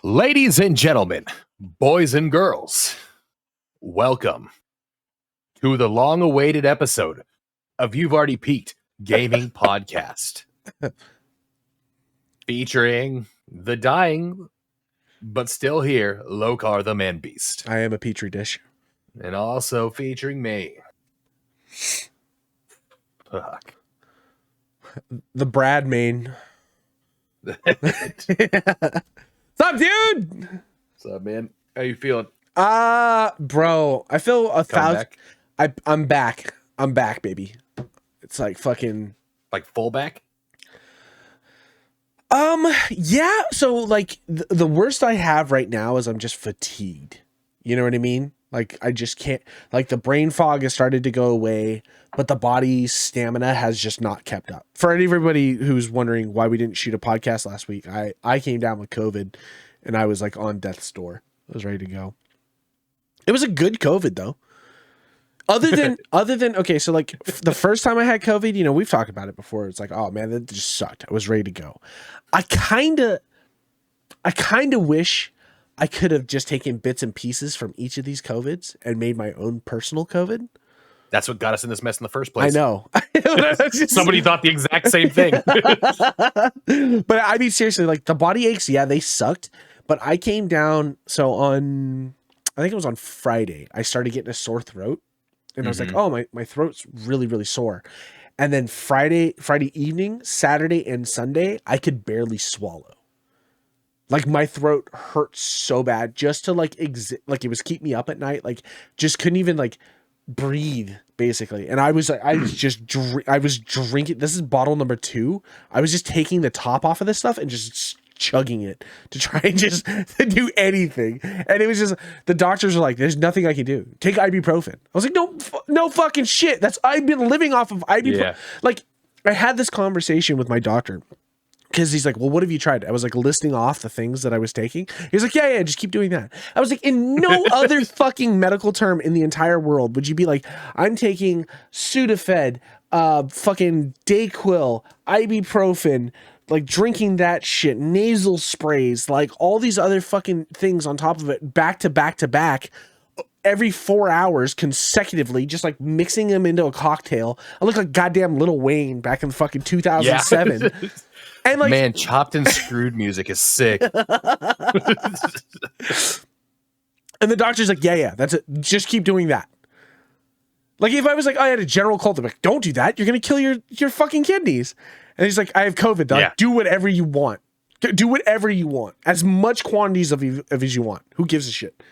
Ladies and gentlemen, boys and girls, welcome to the long-awaited episode of You've Already Peaked Gaming Podcast, featuring the dying, but still here, Locarthemanbeast. I am a petri dish. And also featuring me. Fuck. The Brad main. What's up, dude? What's up, man? How you feeling? Bro, I feel Back? I'm back. I'm back, baby. It's like fucking Like fullback? yeah. So like the worst I have right now is I'm just fatigued. You know what I mean? Like I just can't. Like the brain fog has started to go away, but the body's stamina has just not kept up. For everybody who's wondering why we didn't shoot a podcast last week, I came down with COVID, and I was like on death's door. I was ready to go. It was a good COVID though. Other than okay, so like the first time I had COVID, you know, we've talked about it before. It's like, oh man, that just sucked. I was ready to go. I kind of wish I could have just taken bits and pieces from each of these COVIDs and made my own personal COVID. That's what got us in this mess in the first place. I know. Somebody thought the exact same thing. But I mean, seriously, like the body aches, yeah, they sucked. But I came down, so on, I think it was on Friday, I started getting a sore throat. And I was like, oh, my throat's really, really sore. And then Friday evening, Saturday and Sunday, I could barely swallow. Like my throat hurt so bad just to like like it was keep me up at night. Like just couldn't even like breathe basically. And I was drinking. This is bottle number 2. I was just taking the top off of this stuff and just chugging it to try and just to do anything. And it was just, the doctors were like, there's nothing I can do. Take ibuprofen. I was like, no fucking shit. I've been living off of ibuprofen. Yeah. Like I had this conversation with my doctor. Because he's like, well, what have you tried? I was like listing off the things that I was taking. He's like, yeah, just keep doing that. I was like, in no other fucking medical term in the entire world would you be like, I'm taking Sudafed, fucking Dayquil, ibuprofen, like drinking that shit, nasal sprays, like all these other fucking things on top of it, back to back to back, every 4 hours consecutively, just like mixing them into a cocktail. I look like goddamn Lil Wayne back in fucking 2007. Yeah. And like, man, chopped and screwed music is sick. And the doctor's like, yeah, that's it. Just keep doing that. Like if I was like, I had a general cold, I'm like, don't do that. You're going to kill your fucking kidneys. And he's like, I have COVID, dog. Yeah. Do whatever you want. Do whatever you want. As much quantities of as you want. Who gives a shit?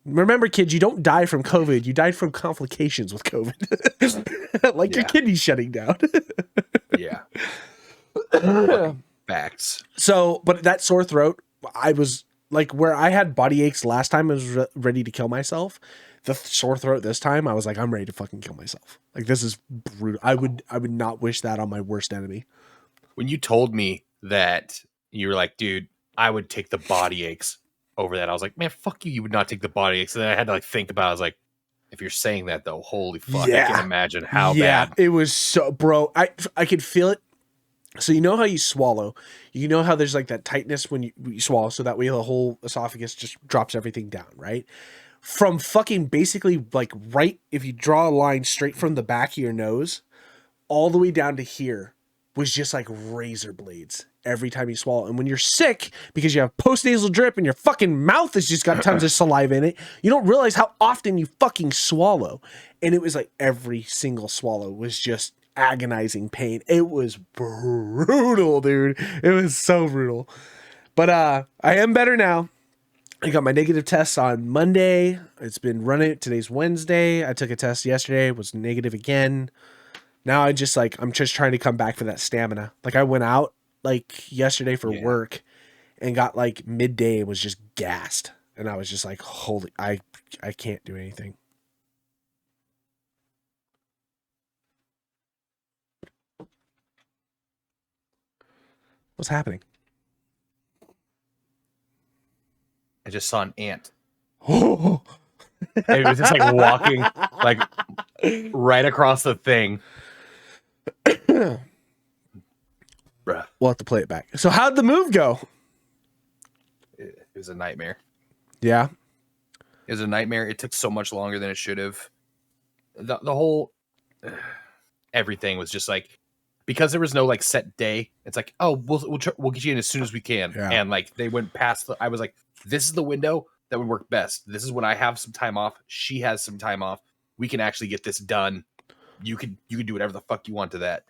Remember, kids, you don't die from COVID. You died from complications with COVID. Like your kidneys shutting down. Yeah. Facts. So, but that sore throat, I was like, where I had body aches last time, I was ready to kill myself. The sore throat this time, I was like, I'm ready to fucking kill myself. Like, this is brutal. I would not wish that on my worst enemy. When you told me that, you were like, dude, I would take the body aches over that. I was like, man, fuck you. You would not take the body aches. And then I had to like think about it. I was like, if you're saying that though, holy fuck, I can't imagine how bad. It was so, bro. I could feel it. So you know how you swallow, you know how there's like that tightness when you swallow, so that way the whole esophagus just drops everything down, right? From fucking basically like right, if you draw a line straight from the back of your nose, all the way down to here was just like razor blades every time you swallow. And when you're sick, because you have postnasal drip and your fucking mouth has just got tons of saliva in it, you don't realize how often you fucking swallow. And it was like every single swallow was just agonizing pain. It was brutal, dude. It was so brutal. But I am better now. I got my negative tests on Monday. It's been running. Today's Wednesday. I took a test yesterday. It was negative again. Now I'm just trying to come back for that stamina. Like I went out like yesterday for work and got like midday and was just gassed. And I was just like, holy, I can't do anything. What's happening? I just saw an ant. Oh, It was just like walking like right across the thing. Bruh. We'll have to play it back. So how'd the move go? It was a nightmare. Yeah. It was a nightmare. It took so much longer than it should have. The whole everything was just like, because there was no like set day. It's like, oh, we'll get you in as soon as we can. Yeah. And like they went past. I was like, this is the window that would work best. This is when I have some time off. She has some time off. We can actually get this done. You can do whatever the fuck you want to that.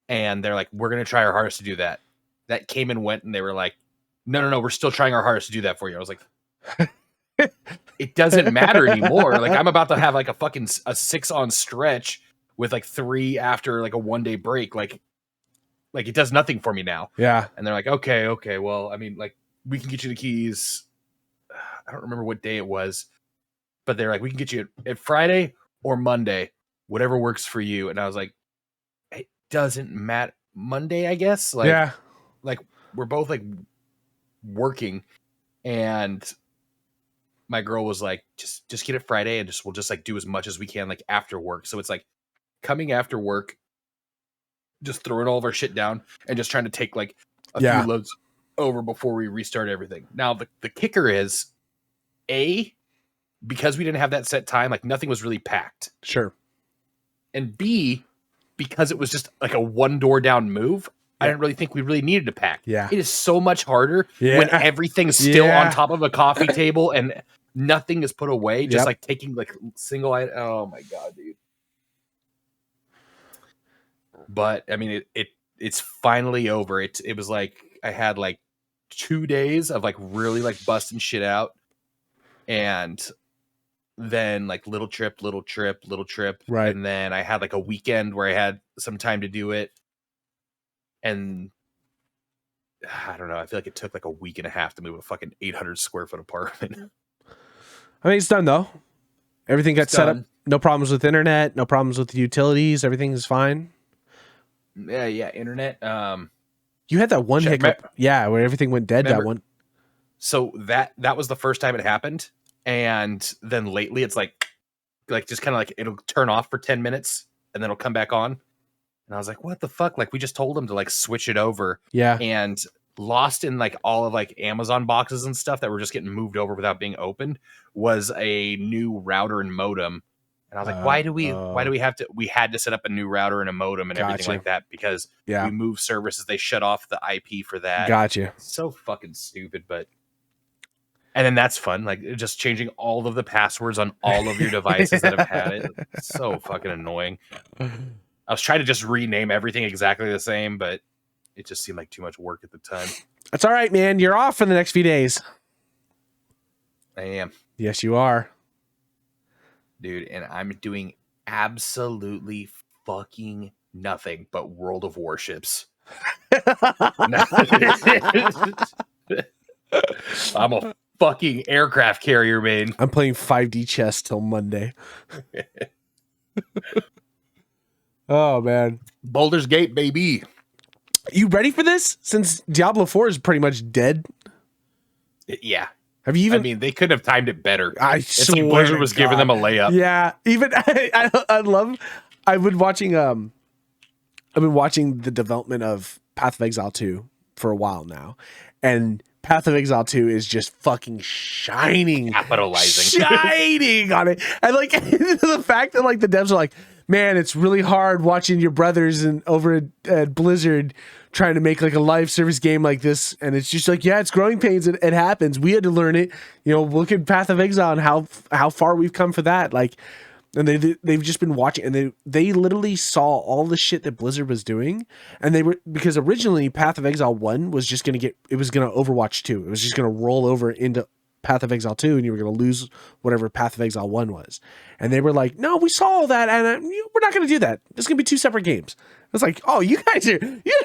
And they're like, we're gonna try our hardest to do that. That came and went, and they were like, no, we're still trying our hardest to do that for you. I was like, it doesn't matter anymore. Like I'm about to have like a 6-on stretch with like 3 after like a 1-day break. Like it does nothing for me now. Yeah. And they're like, okay. Well, I mean, like we can get you the keys. I don't remember what day it was, but they're like, we can get you at Friday or Monday, whatever works for you. And I was like, it doesn't matter. Monday, I guess. Like, yeah. Like we're both like working, and my girl was like, just get it Friday, and we'll just like do as much as we can like after work. So it's like coming after work, just throwing all of our shit down and just trying to take like a few loads over before we restart everything. Now the kicker is, because we didn't have that set time, like nothing was really packed. Sure. And B, because it was just like a 1 door down move, I didn't really think we really needed to pack. Yeah. It is so much harder when everything's still on top of a coffee table and nothing is put away. Just like taking like single item. Oh my God, dude. But I mean, it's finally over. It was like I had like 2 days of like really like busting shit out, and then like little trip, right? And then I had like a weekend where I had some time to do it, and I don't know. I feel like it took like a week and a half to move a fucking 800 square foot apartment. I mean, it's done though. Everything got set up. No problems with internet. No problems with the utilities. Everything is fine. Yeah. Internet. You had that one hiccup. Yeah, where everything went dead. Remember, that one. So that was the first time it happened, and then lately it's like just kind of like it'll turn off for 10 minutes and then it'll come back on. And I was like, what the fuck? Like we just told them to like switch it over. Yeah. And lost in like all of like Amazon boxes and stuff that were just getting moved over without being opened was a new router and modem. And I was like, why do we have to, we had to set up a new router and a modem and everything like that because we moved services. They shut off the IP for that. Gotcha. So fucking stupid, but. And then that's fun. Like just changing all of the passwords on all of your devices that have had it. It's so fucking annoying. I was trying to just rename everything exactly the same, but it just seemed like too much work at the time. That's all right, man. You're off for the next few days. I am. Yes, you are. Dude, and I'm doing absolutely fucking nothing but World of Warships. I'm a fucking aircraft carrier, man. I'm playing 5D chess till Monday. Oh, man. Baldur's Gate, baby. You ready for this? Since Diablo 4 is pretty much dead. Yeah. Have you even? I mean, they could have timed it better. I swear like Blizzard was giving them a layup. Yeah. Even I've been watching the development of Path of Exile 2 for a while now. And Path of Exile 2 is just fucking shining. Capitalizing. Shining on it. And like the fact that like the devs are like, man, it's really hard watching your brothers and over at Blizzard trying to make like a live service game like this. And it's just like, yeah, it's growing pains. It happens. We had to learn it. You know, look at Path of Exile and how far we've come for that. Like, and they've just been watching, and they literally saw all the shit that Blizzard was doing, and they were, because originally Path of Exile 1 was just going to Overwatch 2. It was just going to roll over into Path of Exile 2, and you were going to lose whatever Path of Exile 1 was. And they were like, no, we saw all that, and we're not going to do that. It's going to be 2 separate games. It's like, oh, you guys are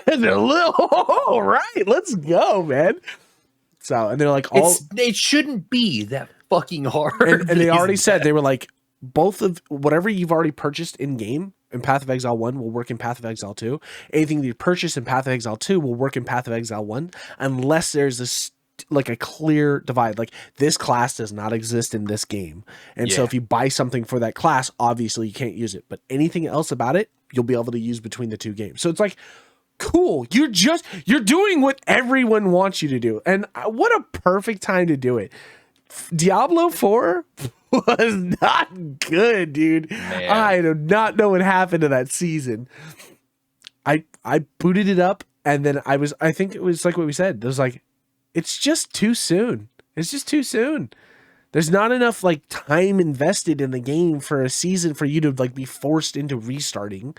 a little, all right, let's go, man. So, and they're like, it shouldn't be that fucking hard. And they already said, they were like, both of whatever you've already purchased in game in Path of Exile 1 will work in Path of Exile 2. Anything that you purchase in Path of Exile 2 will work in Path of Exile 1, unless there's this like a clear divide. Like, this class does not exist in this game. And so if you buy something for that class, obviously you can't use it. But anything else about it, you'll be able to use between the two games. So it's like, cool. You're doing what everyone wants you to do. And what a perfect time to do it. Diablo 4 was not good, dude. Man. I do not know what happened to that season. I booted it up, and then I think it was like what we said. It was like, it's just too soon. It's just too soon. There's not enough like time invested in the game for a season for you to like be forced into restarting.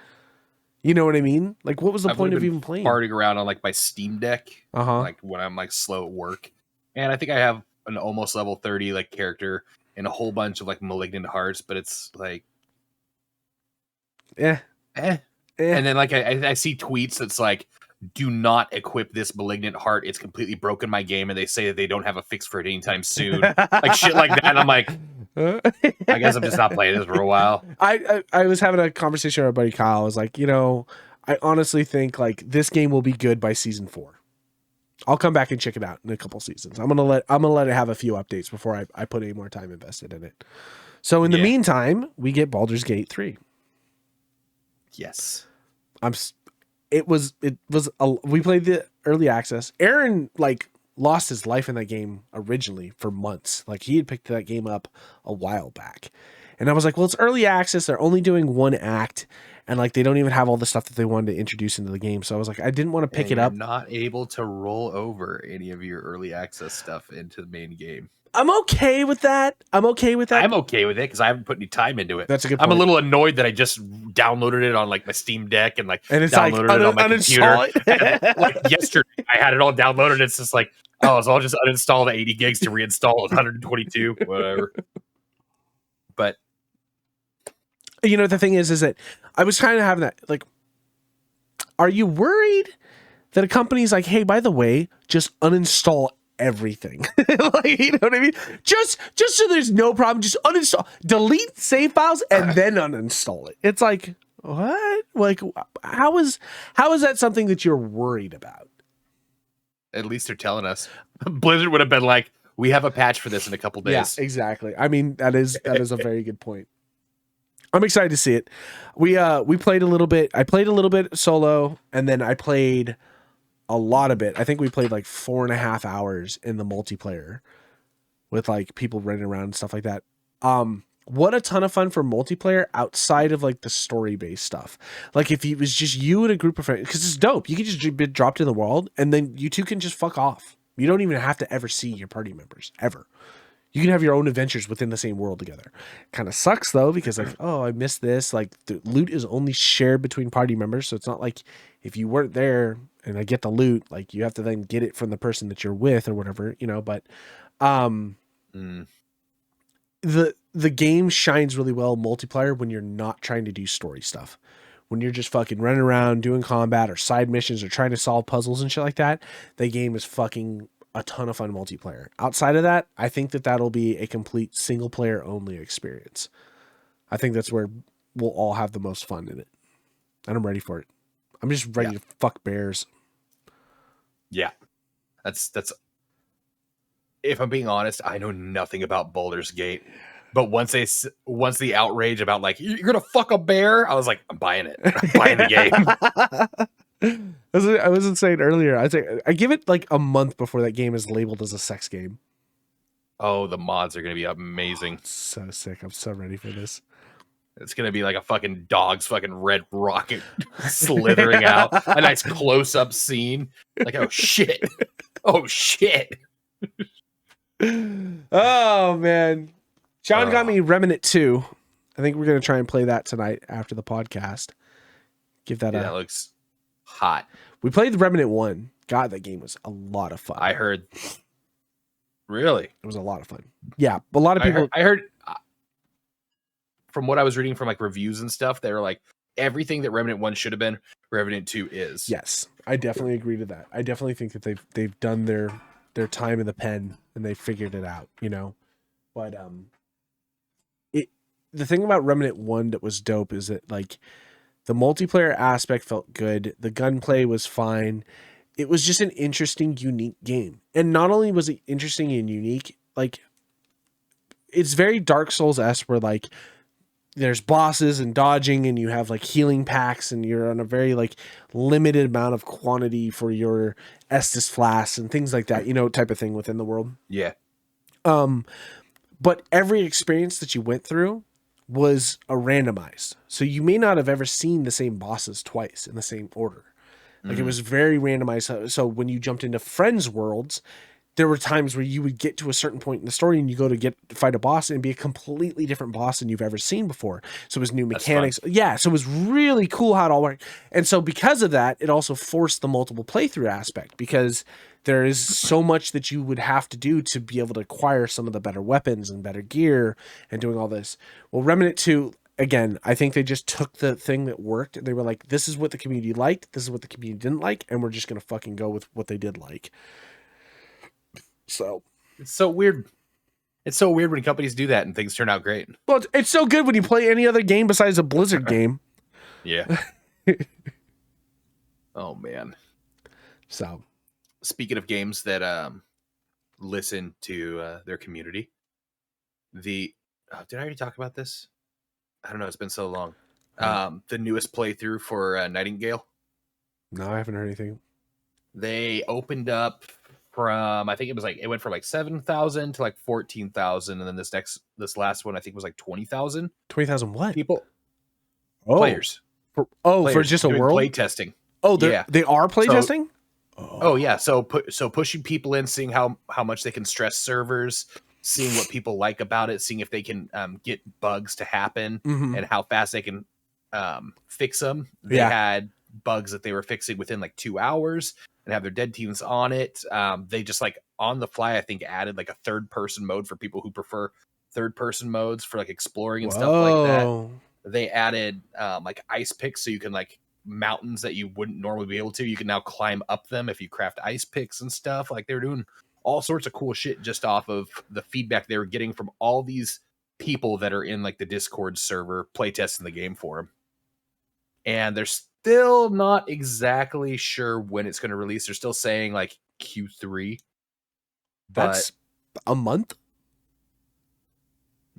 You know what I mean? Like, what was the point of even playing? Farting around on like my Steam Deck, like when I'm like slow at work, and I think I have an almost level 30 like character and a whole bunch of like malignant hearts, but it's like, and then like I see tweets that's like, do not equip this malignant heart. It's completely broken my game, and they say that they don't have a fix for it anytime soon. Like shit like that. And I'm like, I guess I'm just not playing this for a while. I was having a conversation with our buddy Kyle. I was like, I honestly think like this game will be good by season 4. I'll come back and check it out in a couple seasons. I'm gonna let it have a few updates before I put any more time invested in it. So in the meantime, we get Baldur's Gate 3. Yes. We played the early access. Aaron like lost his life in that game originally for months. Like, he had picked that game up a while back. And I was like, well, it's early access. They're only doing one act. And like, they don't even have all the stuff that they wanted to introduce into the game. So I was like, I didn't want to pick it up. Not able to roll over any of your early access stuff into the main game. I'm okay with that. I'm okay with it because I haven't put any time into it. That's a good point. I'm a little annoyed that I just downloaded it on like my Steam Deck and it's downloaded it on my computer. And, like yesterday, I had it all downloaded. It's just like, so I'll just uninstall the 80 gigs to reinstall 122, whatever. But the thing is that I was kind of having that, like, are you worried that a company's like, hey, by the way, just uninstall everything? Like, you know what I mean? Just so there's no problem, just uninstall, delete save files, and then uninstall it. It's like, what? Like, how is that something that you're worried about? At least they're telling us. Blizzard would have been like, we have a patch for this in a couple days. Yeah, exactly. I mean, that is a very good point. I'm excited to see it. We played a little bit. I played a little bit solo, and then I played a lot of it. I think we played like 4.5 hours in the multiplayer with like people running around and stuff like that. What a ton of fun for multiplayer outside of like the story-based stuff. Like, if it was just you and a group of friends, because it's dope. You can just be dropped in the world, and then you two can just fuck off. You don't even have to ever see your party members, ever. You can have your own adventures within the same world together. Kind of sucks though, because like, oh, I missed this. Like, the loot is only shared between party members. So it's not like if you weren't there and I get the loot, like you have to then get it from the person that you're with or whatever, but, the game shines really well multiplayer when you're not trying to do story stuff. When you're just fucking running around doing combat or side missions or trying to solve puzzles and shit like that, the game is fucking a ton of fun multiplayer. Outside of that, I think that that'll be a complete single player only experience. I think that's where we'll all have the most fun in it. And I'm ready for it. I'm just ready to fuck bears. Yeah. That's if I'm being honest, I know nothing about Baldur's Gate. But once the outrage about like, you're gonna fuck a bear, I was like, I'm buying it. I'm buying the game. I wasn't saying earlier. I give it like a month before that game is labeled as a sex game. Oh, the mods are gonna be amazing. So sick. I'm so ready for this. It's gonna be like a fucking dog's fucking red rocket slithering out. A nice close-up scene. Like, oh shit. Oh shit. Oh man. John got me Remnant 2. I think we're going to try and play that tonight after the podcast. Give that that looks hot. We played the Remnant 1. God, that game was a lot of fun. I heard. Really? It was a lot of fun. Yeah, a lot of people. I heard from what I was reading from like reviews and stuff, they were like, everything that Remnant 1 should have been, Remnant 2 is. Yes, I definitely agree to that. I definitely think that they've done their time in the pen and they figured it out, But the thing about Remnant 1 that was dope is that like The multiplayer aspect felt good. The gunplay was fine. It was just an interesting, unique game. And not only was it interesting and unique, like it's very Dark Souls-esque where like there's bosses and dodging and you have like healing packs and you're on a very like limited amount of quantity for your Estus flasks and things like that, you know, type of thing within the world. Yeah. But every experience that you went through was a randomized. So you may not have ever seen the same bosses twice in the same order. Like it was very randomized. So when you jumped into friends' worlds, there were times where you would get to a certain point in the story and you go to fight a boss and it'd be a completely different boss than you've ever seen before. So it was new mechanics. Yeah. So it was really cool how it all worked. And so because of that, it also forced the multiple playthrough aspect because there is so much that you would have to do to be able to acquire some of the better weapons and better gear and doing all this. Well, Remnant 2, again, I think they just took the thing that worked and they were like, this is what the community liked. This is what the community didn't like. And we're just going to fucking go with what they did like. So it's so weird. It's so weird when companies do that and things turn out great. Well, it's so good when you play any other game besides a Blizzard game. Yeah. Oh man. So speaking of games that listen to their community, did I already talk about this? I don't know. It's been so long. The newest playthrough for Nightingale. No, I haven't heard anything. They opened up from, I think it was like, it went from like 7,000 to like 14,000. And then this last one, I think was like 20,000. 20,000 what? People. Oh. Players. Players for just a world? Play testing. Oh, they are play testing? Oh yeah. So pushing people in, seeing how much they can stress servers, seeing what people like about it, seeing if they can get bugs to happen and how fast they can fix them. They had bugs that they were fixing within like 2 hours and have their dead teams on it. They just like on the fly, I think added like a third person mode for people who prefer third person modes for like exploring and stuff like that. They added like ice picks so you can like mountains that you wouldn't normally be able to. You can now climb up them if you craft ice picks and stuff. Like they're doing all sorts of cool shit just off of the feedback they were getting from all these people that are in like the Discord server playtesting the game for them. And they're still not exactly sure when it's going to release. They're still saying like Q3. That's a month?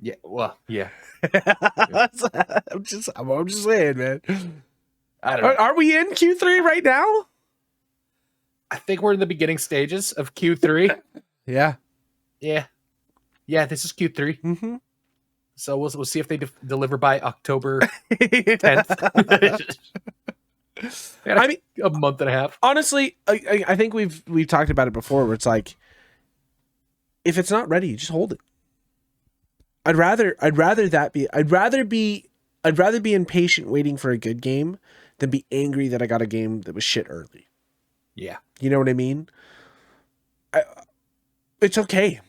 Yeah, well, yeah. I'm just saying, man. I don't know. Are we in Q3 right now? I think we're in the beginning stages of Q3. Yeah. This is Q3. Mm-hmm. So we'll see if they deliver by October 10th. I mean, a month and a half. Honestly, I think we've talked about it before. Where it's like, if it's not ready, just hold it. I'd rather be impatient waiting for a good game than be angry that I got a game that was shit early. Yeah. You know what I mean? It's okay.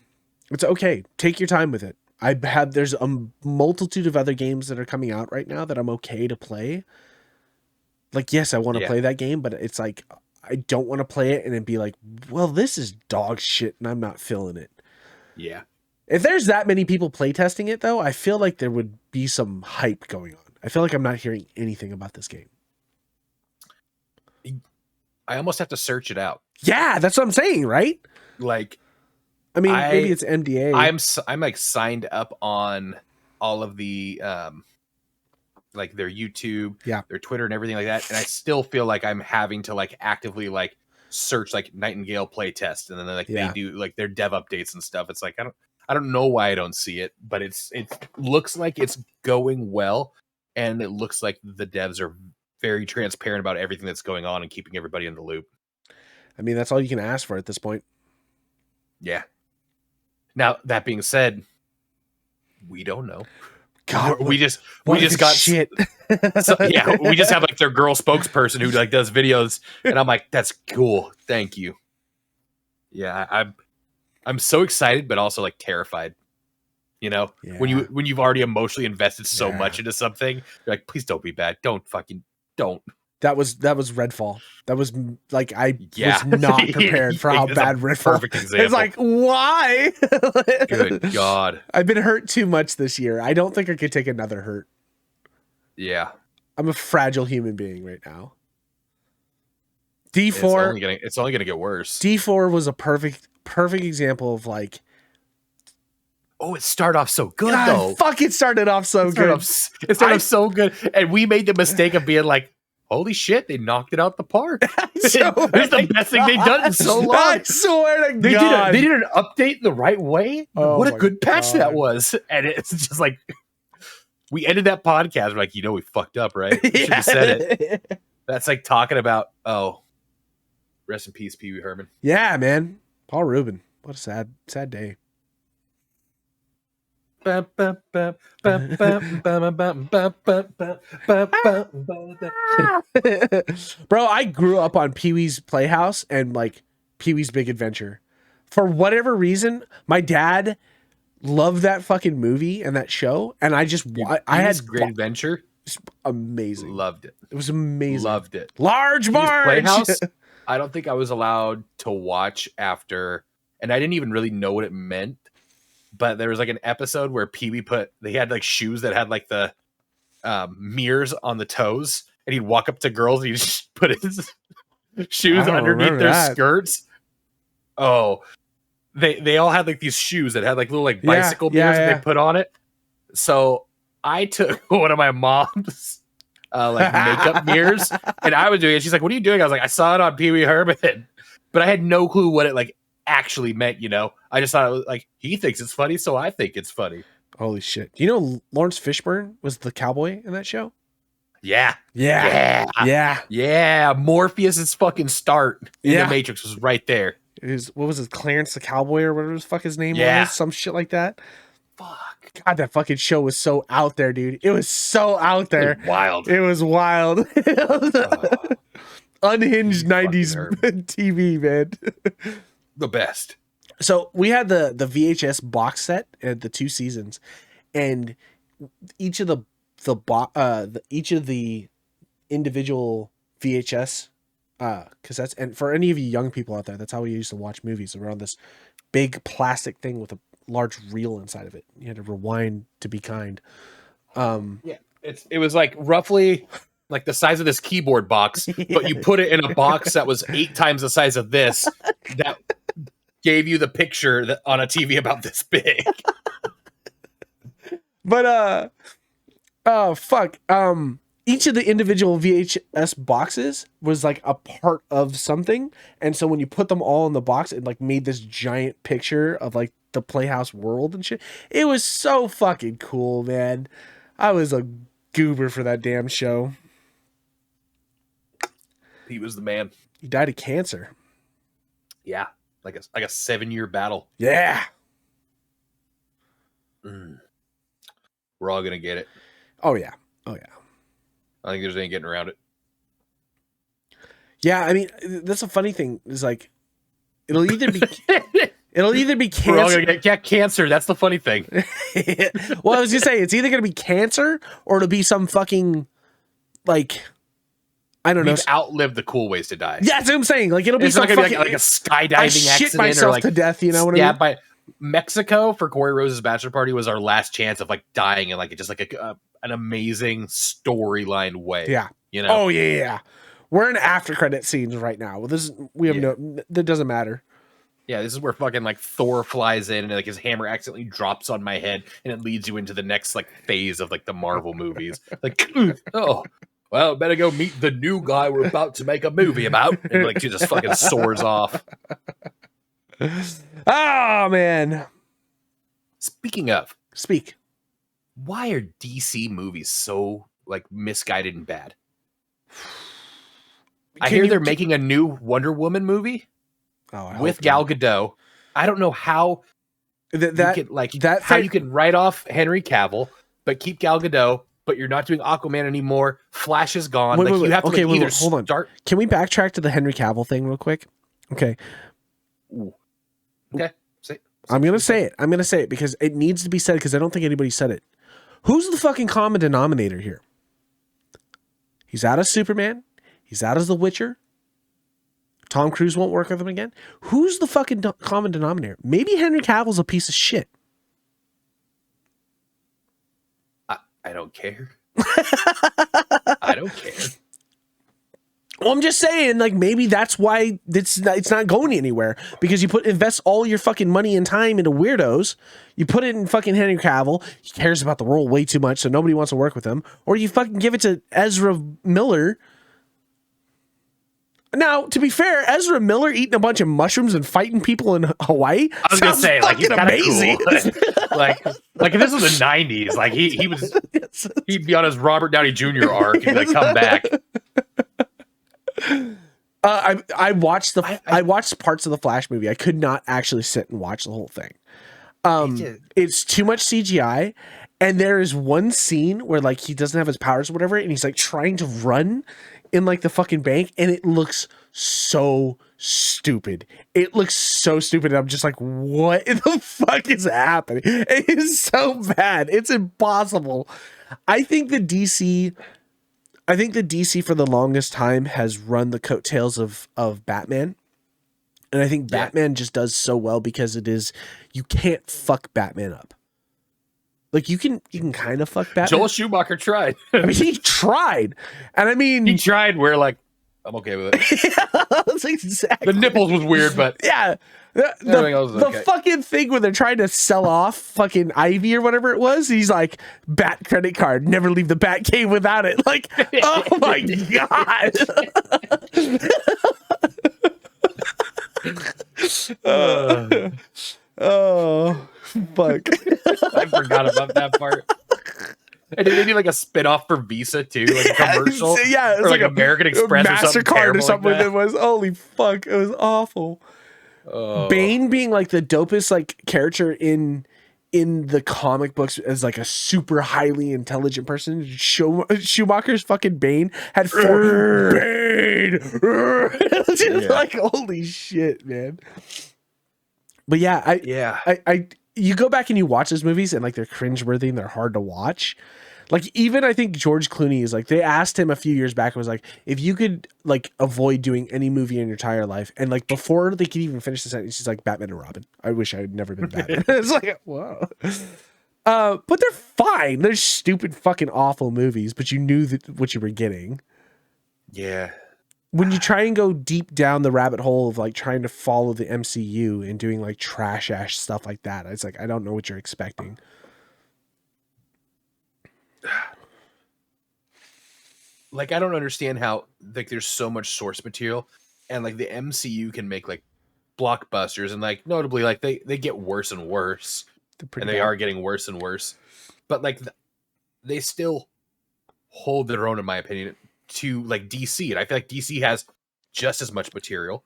It's okay. Take your time with it. There's a multitude of other games that are coming out right now that I'm okay to play. Like, yes, I want to play that game, but it's like, I don't want to play it and then be like, well, this is dog shit and I'm not feeling it. Yeah. If there's that many people playtesting it, though, I feel like there would be some hype going on. I feel like I'm not hearing anything about this game. I almost have to search it out. Yeah, that's what I'm saying, right? Like, I mean, maybe it's MDA. I'm like signed up on all of the like their YouTube, their Twitter and everything like that, and I still feel like I'm having to like actively like search like Nightingale playtest, and then like they do like their dev updates and stuff. It's like I don't know why I don't see it, but it looks like it's going well, and it looks like the devs are very transparent about everything that's going on and keeping everybody in the loop. I mean, that's all you can ask for at this point. Yeah. Now, that being said, we don't know. God, we just got shit. We just have like their girl spokesperson who like does videos, and I'm like, that's cool. Thank you. Yeah, I'm so excited, but also like terrified. You know, when you've already emotionally invested so much into something, you're like, please don't be bad. Don't. That was Redfall. That was like I was not prepared for how bad Redfall. Perfect example. It's like, why? Good God. I've been hurt too much this year. I don't think I could take another hurt. Yeah. I'm a fragile human being right now. D4. It's only gonna get worse. D4 was a perfect example of like. Oh, it started off so good though. Fuck! It started off so good. It started off so good, and we made the mistake of being like, "Holy shit! They knocked it out the park." This is the best thing they've done in so long. I swear to God, they did an update the right way. Oh, what a good patch that was, and it's just like we ended that podcast. We're like, we fucked up, right? We should have said it. That's like talking about rest in peace, Pee Wee Herman. Yeah, man, Paul Rubin. What a sad day. Bro, I grew up on Pee-wee's Playhouse and like Pee-wee's Big Adventure. For whatever reason, my dad loved that fucking movie and that show, and I had Great Adventure. Amazing. Loved it. It was amazing. Loved it. Large Marge. Playhouse. I don't think I was allowed to watch after, and I didn't even really know what it meant. But there was like an episode where Pee-wee they had like shoes that had like the mirrors on the toes, and he'd walk up to girls and he'd just put his shoes underneath their skirts. Oh, they all had like these shoes that had like little like bicycle mirrors that they put on it. So I took one of my mom's like makeup mirrors, and I was doing it. She's like, "What are you doing?" I was like, "I saw it on Pee Wee Herman," but I had no clue what it like actually meant. I just thought it was like, he thinks it's funny, so I think it's funny. Holy shit! Do you know Lawrence Fishburne was the cowboy in that show? Yeah. Morpheus's fucking start in the Matrix was right there. What was it, Clarence the Cowboy or whatever the fuck his name was? Some shit like that. Fuck. God, that fucking show was so out there, dude. It was so out there. It was wild. Unhinged 90s TV, man. The best. So we had the VHS box set and the 2 seasons, and each of the individual VHS cassettes, and for any of you young people out there, that's how we used to watch movies. Around this big plastic thing with a large reel inside of it. You had to rewind to be kind. It was like roughly like the size of this keyboard box, but you put it in a box that was 8 times the size of this. That gave you the picture that on a TV about this big. But each of the individual VHS boxes was like a part of something, and so when you put them all in the box, it like made this giant picture of like the Playhouse world and shit. It was so fucking cool, man. I was a goober for that damn show. He was the man. He died of cancer. Yeah. Like a 7-year battle. Yeah. We're all gonna get it. Oh yeah. I think there's any getting around it. Yeah, I mean, that's a funny thing. Is like, it'll either be cancer. We're all gonna get cancer. That's the funny thing. Well, I was gonna say it's either gonna be cancer or it'll be some fucking like, I don't know. We've outlived the cool ways to die. Yeah, that's what I'm saying. Like, it'll be some fucking, like a skydiving I accident. Shit myself or like, to death. You know what I mean? Yeah, but Mexico for Corey Rose's bachelor party was our last chance of like dying in like just like an amazing storyline way. Yeah. Oh yeah. We're in after credit scenes right now. Well, that doesn't matter. Yeah, this is where fucking like Thor flies in and like his hammer accidentally drops on my head and it leads you into the next like phase of like the Marvel movies. Like, oh, well, better go meet the new guy we're about to make a movie about. And like, he just fucking soars off. Oh, man. Speaking of. Speak. Why are DC movies so like misguided and bad? I hear they're making a new Wonder Woman movie with Gal Gadot. I don't know how you can write off Henry Cavill, but keep Gal Gadot. But you're not doing Aquaman anymore. Flash is gone. You have to hold on. Can we backtrack to the Henry Cavill thing real quick? Okay. Ooh. Okay. I'm gonna say it because it needs to be said because I don't think anybody said it. Who's the fucking common denominator here? He's out as Superman. He's out as The Witcher. Tom Cruise won't work with him again. Who's the fucking common denominator? Maybe Henry Cavill's a piece of shit. I don't care. I Well, I'm just saying, like, maybe that's why it's not going anywhere, because you invest all your fucking money and time into weirdos. You put it in fucking Henry Cavill. He cares about the role way too much, so nobody wants to work with him. Or you fucking give it to Ezra Miller. Now, to be fair, Ezra Miller eating a bunch of mushrooms and fighting people in Hawaii. I was gonna say, like, he's amazing. Cool. like if this was the '90s, like he'd be on his Robert Downey Jr. arc and like come back. I watched I watched parts of the Flash movie. I could not actually sit and watch the whole thing. It's too much CGI, and there is one scene where like he doesn't have his powers or whatever, and he's like trying to run in like the fucking bank, and it looks so stupid. It looks so stupid. And I'm just like, what in the fuck is happening? It is so bad. It's impossible. I think the DC for the longest time has run the coattails of Batman. And I think Batman just does so well because you can't fuck Batman up. Like you can kind of fuck Batman. Joel Schumacher tried. I mean, he tried. And I mean, he tried. We're like, I'm okay with it. Yeah, that's exactly. The nipples was weird, but yeah. The fucking thing where they're trying to sell off fucking Ivy or whatever it was, he's like, Bat credit card, never leave the Bat cave without it. Like, oh my god. Oh fuck. I forgot about that part. And did they do like a spin-off for Visa too? Like a commercial? Yeah, or like American Express MasterCard or something like that was, holy fuck, it was awful. Oh. Bane being like the dopest like character in the comic books as like a super highly intelligent person. Schumacher's fucking Bane had four Bane. Just like, holy shit, man. But yeah, I you go back and you watch those movies and like they're cringeworthy and they're hard to watch. Like even I think George Clooney is like, they asked him a few years back, it was like, if you could like avoid doing any movie in your entire life, and like before they could even finish the sentence, he's like, Batman and Robin. I wish I had never been Batman. It's like, whoa. But they're fine. They're stupid fucking awful movies, but you knew what you were getting. Yeah. When you try and go deep down the rabbit hole of like trying to follow the MCU and doing like trash ass stuff like that, it's like, I don't know what you're expecting. Like, I don't understand how like there's so much source material and like the MCU can make like blockbusters, and like notably like they get worse and worse, and they are getting worse and worse, but like they still hold their own in my opinion to like DC. And I feel like DC has just as much material,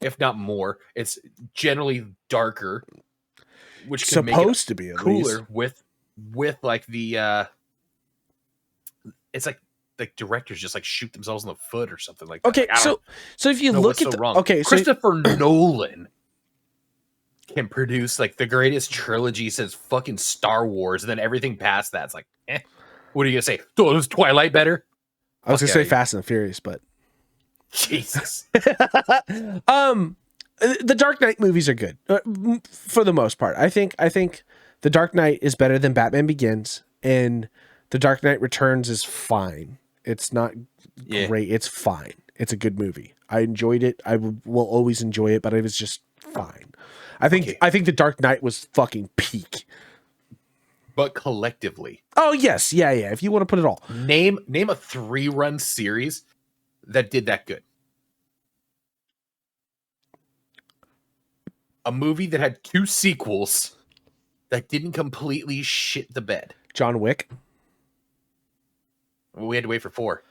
if not more. It's generally darker, which can supposed make it to be cooler with like the it's like directors just like shoot themselves in the foot or something like that. Okay, like, so if you look at Christopher Nolan can produce like the greatest trilogy since fucking Star Wars, and then everything past that's like, what are you gonna say? Oh, was Twilight better? I was gonna say Fast and Furious, but Jesus. The Dark Knight movies are good for the most part. I think The Dark Knight is better than Batman Begins, and The Dark Knight Returns is fine. It's not great. It's fine. It's a good movie. I enjoyed it. I will always enjoy it, but it was just fine. I think The Dark Knight was fucking peak. But collectively. Oh yes, yeah. If you want to put it all. Name a 3-run series that did that good. A movie that had 2 sequels that didn't completely shit the bed. John Wick. We had to wait for 4.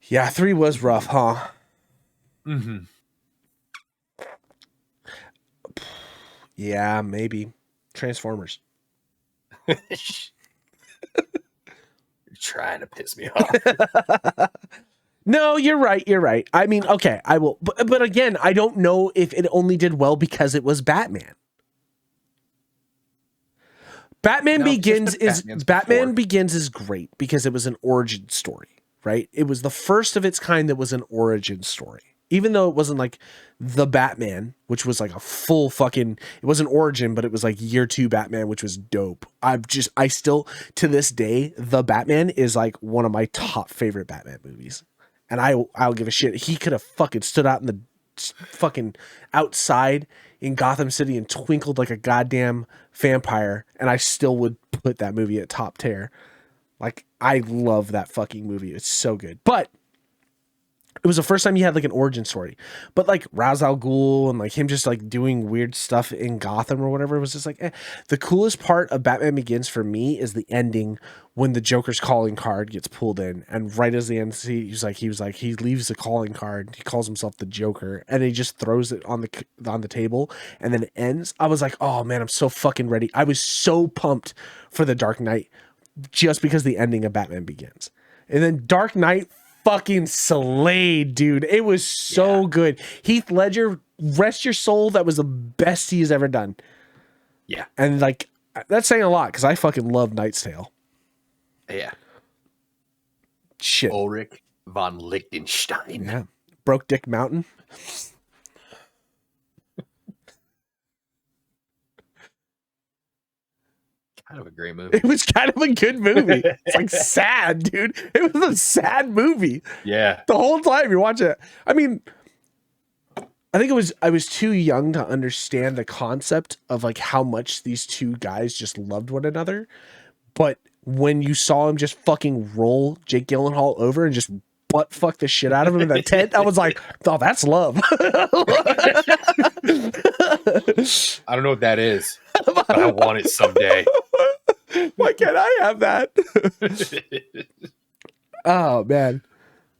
Yeah, 3 was rough, huh? Mm-hmm. Yeah, maybe. Transformers. You're trying to piss me off. No, you're right. I mean, okay, I will. But again, I don't know if it only did well because it was Batman. Batman Begins is great because it was an origin story, right? It was the first of its kind that was an origin story. Even though it wasn't like the Batman, which was like a full fucking, it wasn't origin, but it was like year 2 Batman, which was dope. I still, to this day, the Batman is like one of my top favorite Batman movies. and I'll give a shit. He could have fucking stood out in the fucking outside in Gotham City and twinkled like a goddamn vampire, and I still would put that movie at top tier. Like, I love that fucking movie. It's so good. But it was the first time you had like an origin story. But like Ra's al Ghul and like him just like doing weird stuff in Gotham or whatever, it was just like, eh. The coolest part of Batman Begins for me is the ending when the Joker's calling card gets pulled in, and right as the end, he leaves the calling card, he calls himself the Joker, and he just throws it on the table, and then it ends. I was like, oh man, I'm so fucking ready. I was so pumped for the Dark Knight just because the ending of Batman Begins. And then Dark Knight fucking slayed, dude. It was so good. Heath Ledger, rest your soul, that was the best he's ever done. Yeah. And like, that's saying a lot because I fucking love Knight's Tale. Yeah. Shit. Ulrich von Liechtenstein. Yeah. Broke Dick Mountain. Kind of a great movie. It was kind of a good movie. It's like sad, dude. It was a sad movie. Yeah. The whole time you watch it. I mean, I think I was too young to understand the concept of like how much these two guys just loved one another. But when you saw him just fucking roll Jake Gyllenhaal over and just butt fuck the shit out of him in that tent, I was like, oh, that's love. I don't know what that is, but I want it someday. Why can't I have that? Oh man.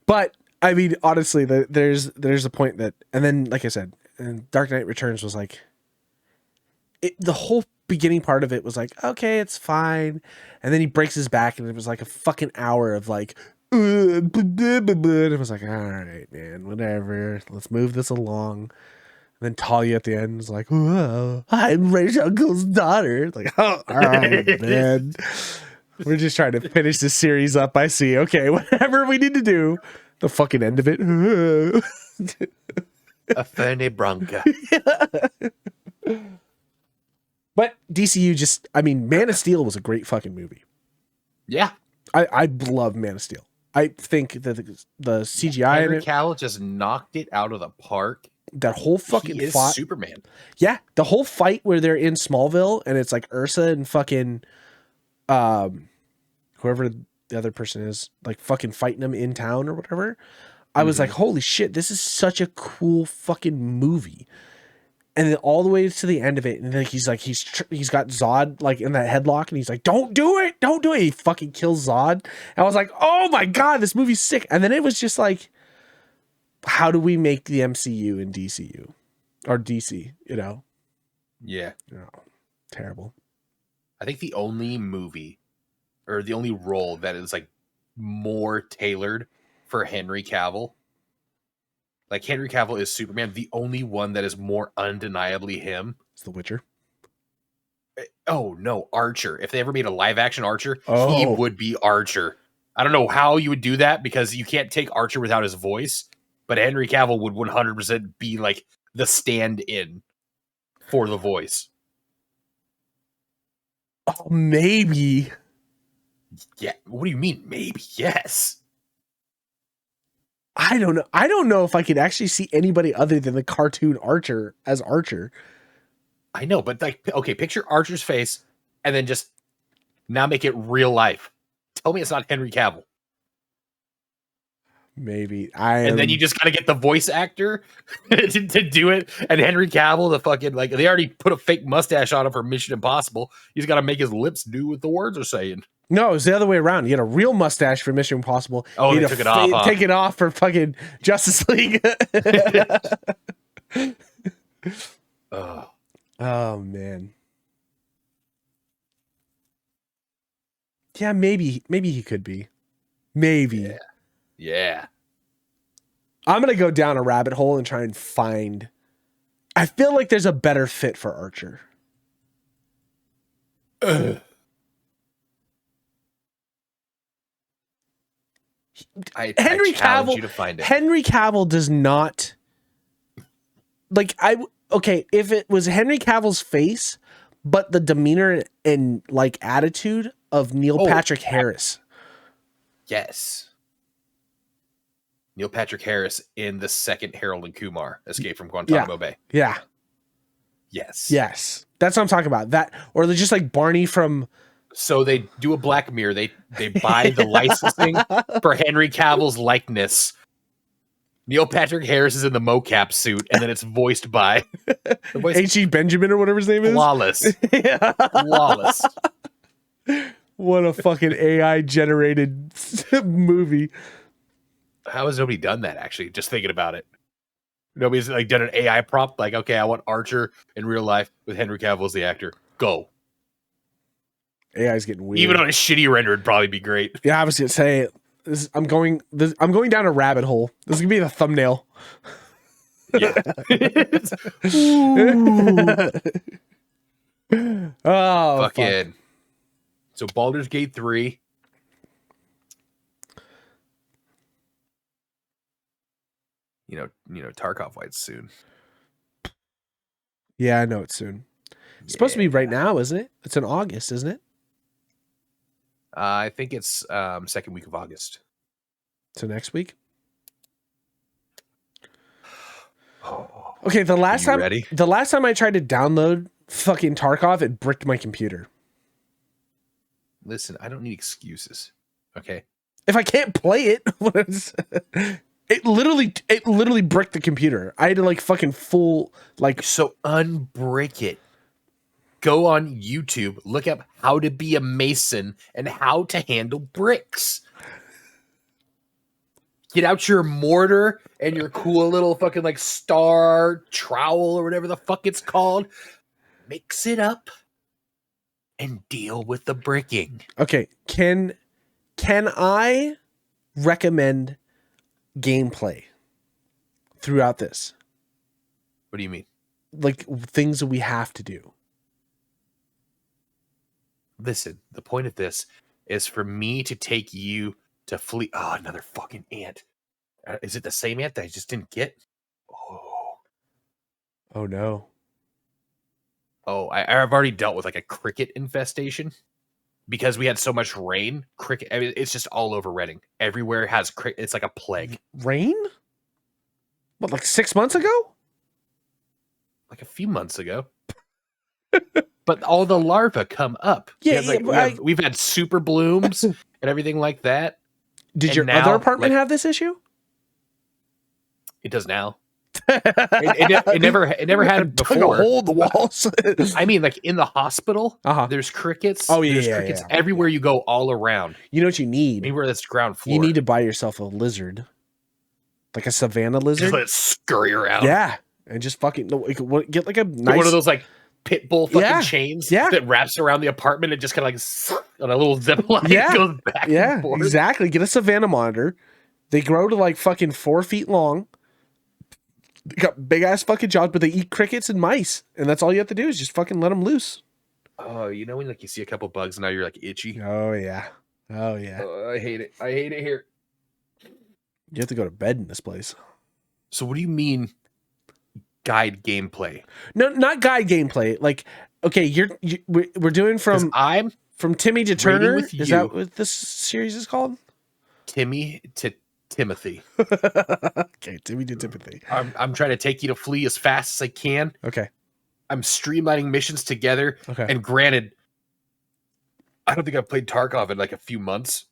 But I mean, honestly, there's a point that, and then like I said, and Dark Knight Returns was like, the whole beginning part of it was like, okay, it's fine, and then he breaks his back, and it was like a fucking hour of like, and it was like, all right, man, whatever, let's move this along. And then Talia at the end is like, whoa, I'm Rachel Uncle's daughter. It's like, oh, all right, man. We're just trying to finish this series up. I see. Okay, whatever we need to do. The fucking end of it. A Fernie Branca. But DCU just, I mean, Man of Steel was a great fucking movie. Yeah. I love Man of Steel. I think that the CGI Henry in it, Cavill just knocked it out of the park. that whole fucking He is fight, Superman. yeah, the whole fight where they're in Smallville and it's like Ursa and fucking whoever the other person is, like fucking fighting them in town or whatever. I was like, holy shit, this is such a cool fucking movie. And then all the way to the end of it, and like he's got Zod like in that headlock, and he's like, don't do it. He fucking kills Zod. And I was like, oh my god, this movie's sick. And then it was just like, how do we make the MCU and DCU or DC, you know? Yeah. Oh, terrible. I think the only movie or the only role that is like more tailored for Henry Cavill, like Henry Cavill is Superman, the only one that is more undeniably him. It's The Witcher. Oh no, Archer. If they ever made a live action Archer, he Oh. would be Archer. I don't know how you would do that because you can't take Archer without his voice, but Henry Cavill would 100% be like the stand-in for the voice. Oh, maybe. Yeah. What do you mean? Maybe. Yes. I don't know. I don't know if I could actually see anybody other than the cartoon Archer as Archer. I know, but like, okay, picture Archer's face and then just now make it real life. Tell me it's not Henry Cavill. Maybe. And then you just gotta get the voice actor to do it. And Henry Cavill, the fucking, like, they already put a fake mustache on him for Mission Impossible. He's got to make his lips do what the words are saying. No, it was the other way around. You had a real mustache for Mission Impossible. Oh, you they had took it off, huh? Take it off for fucking Justice League. Oh, man. Yeah, maybe he could be. Maybe. Yeah. Yeah. I'm going to go down a rabbit hole and try and find... I feel like there's a better fit for Archer. I challenge you to find it. Henry Cavill does not... Like, okay, if it was Henry Cavill's face, but the demeanor and, like, attitude of Neil Patrick Harris. Yes. Neil Patrick Harris in the second Harold and Kumar Escape from Yeah. Guantanamo Bay. Yeah. Yes. Yes. That's what I'm talking about. That, or they're just like Barney from. So they do a Black Mirror. They buy the licensing for Henry Cavill's likeness. Neil Patrick Harris is in the mocap suit, and then it's voiced by H.E. Benjamin or whatever his name is. Flawless. Flawless. What a fucking AI generated movie. How has nobody done that, actually? Just thinking about it. Nobody's like done an AI prompt. Like, okay, I want Archer in real life with Henry Cavill as the actor. Go. AI is getting weird. Even on a shitty render, it'd probably be great. Yeah, I was gonna say I'm going down a rabbit hole. This is gonna be the thumbnail. Yeah. Oh, fucking. fuck. So Baldur's Gate 3. You know, Tarkov fights soon. Yeah, I know it's soon. It's supposed to be right now, isn't it? It's in August, isn't it? I think it's second week of August. So next week. Okay, the last time I tried to download fucking Tarkov, it bricked my computer. Listen, I don't need excuses. Okay. If I can't play it, it literally bricked the computer. I had to like fucking full like. So unbreak it. Go on YouTube, look up how to be a mason and how to handle bricks. Get out your mortar and your cool little fucking like star trowel or whatever the fuck it's called. Mix it up and deal with the bricking. Okay, can I recommend gameplay throughout this? What do you mean? Like things that we have to do. Listen, the point of this is for me to take you to flee. Oh, another fucking ant. Is it the same ant that I just didn't get? Oh no. Oh, I've already dealt with like a cricket infestation because we had so much rain. Cricket, I mean, it's just all over Reading. Everywhere has cricket. It's like a plague. Rain? What, like 6 months ago? Like a few months ago. But all the larvae come up. Yeah, we've had super blooms and everything like that. Did And your now, other apartment have this issue? It does now. It never had it before. Dug a hole in the walls. I mean, like in the hospital, there's crickets. Oh, yeah, there's yeah, crickets yeah. everywhere you go, all around. You know what you need? Anywhere that's ground floor. You need to buy yourself a lizard, like a savannah lizard. Just let it scurry around. Yeah, and just fucking get like a nice one of those like pit bull fucking chains that wraps around the apartment and just kind of like on a little zip line goes back and forth. Exactly. Get a savannah monitor. They grow to like fucking 4 feet long. They got big ass fucking jaws, but they eat crickets and mice, and that's all you have to do is just fucking let them loose. Oh, you know when like you see a couple bugs and now you're like itchy. Oh yeah. I hate it. I hate it here. You have to go to bed in this place. So what do you mean guide gameplay? No, not guide gameplay. Like, okay, we're doing from Timmy to Turner. Is that what this series is called? Timmy to Timothy. Okay, Timmy to Timothy. I'm trying to take you to flee as fast as I can. Okay. I'm streamlining missions together. Okay. And granted, I don't think I've played Tarkov in like a few months.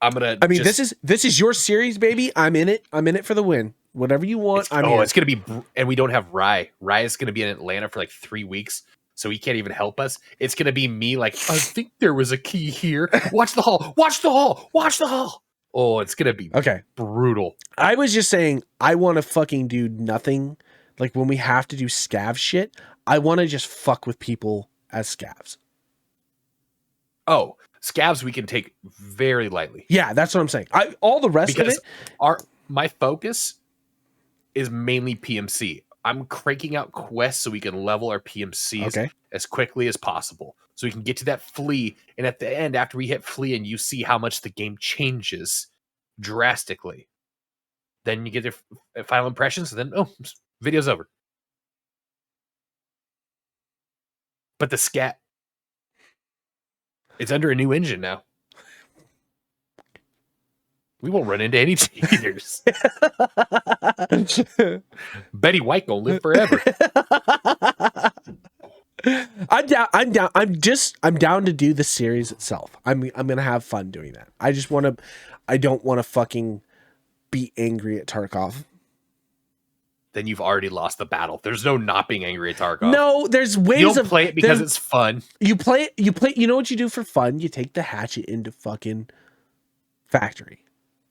This is your series, baby. I'm in it. I'm in it for the win. Whatever you want. It's gonna be, and we don't have Rye. Rye is gonna be in Atlanta for like 3 weeks, so he can't even help us. It's gonna be me. Like, I think there was a key here. Watch the hall. Watch the hall. Watch the hall. Oh, it's gonna be brutal. I was just saying, I want to fucking do nothing. Like when we have to do scav shit, I want to just fuck with people as scavs. Oh, scavs we can take very lightly. Yeah, that's what I'm saying. All the rest of it. My focus is mainly PMC. I'm cranking out quests so we can level our PMCs as quickly as possible. So we can get to that flea. And at the end, after we hit flea and you see how much the game changes drastically, then you get their final impressions. And then, video's over. But the scat, it's under a new engine now. We won't run into any cheaters. Betty White gonna live forever. I'm down. I'm down to do the series itself. I'm gonna have fun doing that. I don't want to fucking be angry at Tarkov. Then you've already lost the battle. There's no not being angry at Tarkov. No, there's ways you don't play it because it's fun. You play. You know what you do for fun? You take the hatchet into fucking factory.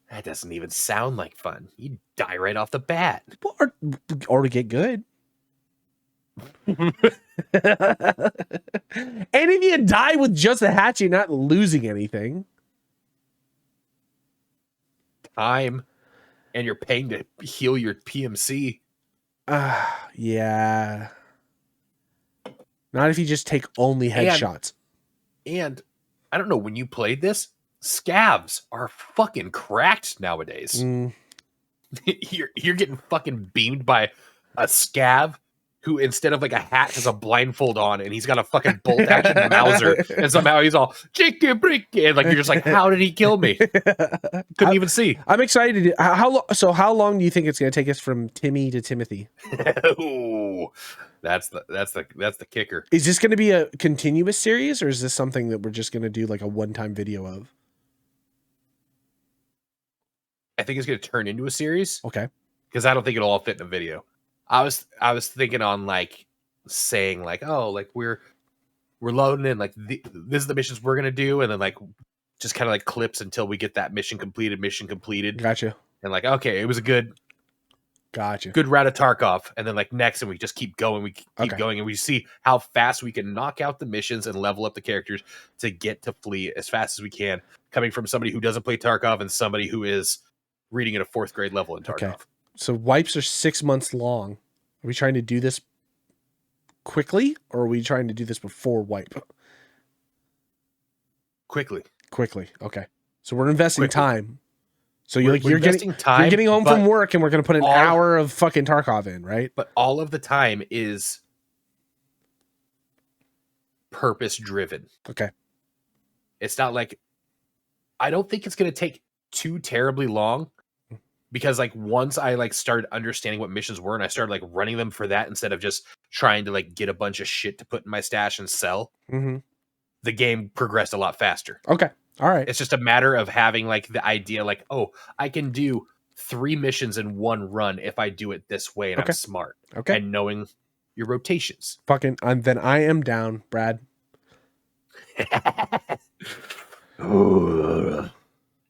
That doesn't even sound like fun. You die right off the bat. Or to get good. And if you die with just a hatchet, you're not losing anything. Time. And you're paying to heal your PMC. Yeah. Not if you just take only headshots. And I don't know, when you played this, scavs are fucking cracked nowadays. You're getting fucking beamed by a scav who, instead of like a hat, has a blindfold on, and he's got a fucking bolt action Mauser, and somehow he's all chicky bricky, and like you're just like, how did he kill me? Couldn't even see. I'm excited. How long do you think it's going to take us from Timmy to Timothy? Ooh, that's the kicker. Is this going to be a continuous series, or is this something that we're just going to do like a one-time video of? I think it's going to turn into a series. Okay. Because I don't think it'll all fit in a video. I was thinking on like saying like, oh, like we're loading in like this is the missions we're gonna do, and then like just kind of like clips until we get that mission completed. Gotcha. And like, okay, it was a good route of Tarkov, and then like next, and we just keep going, going, and we see how fast we can knock out the missions and level up the characters to get to Fleet as fast as we can. Coming from somebody who doesn't play Tarkov and somebody who is reading at a 4th grade level in Tarkov. Okay. So wipes are 6 months long. Are we trying to do this quickly, or are we trying to do this before wipe? Quickly. Okay. So we're investing time. So you're getting home from work, and we're going to put an hour of fucking Tarkov in, right? But all of the time is purpose driven. Okay. It's not like, I don't think it's going to take too terribly long. Because like once I like started understanding what missions were, and I started like running them for that instead of just trying to like get a bunch of shit to put in my stash and sell, the game progressed a lot faster. Okay. All right. It's just a matter of having like the idea like, oh, I can do 3 missions in one run if I do it this way, and I'm smart. Okay. And knowing your rotations. Then I am down, Brad.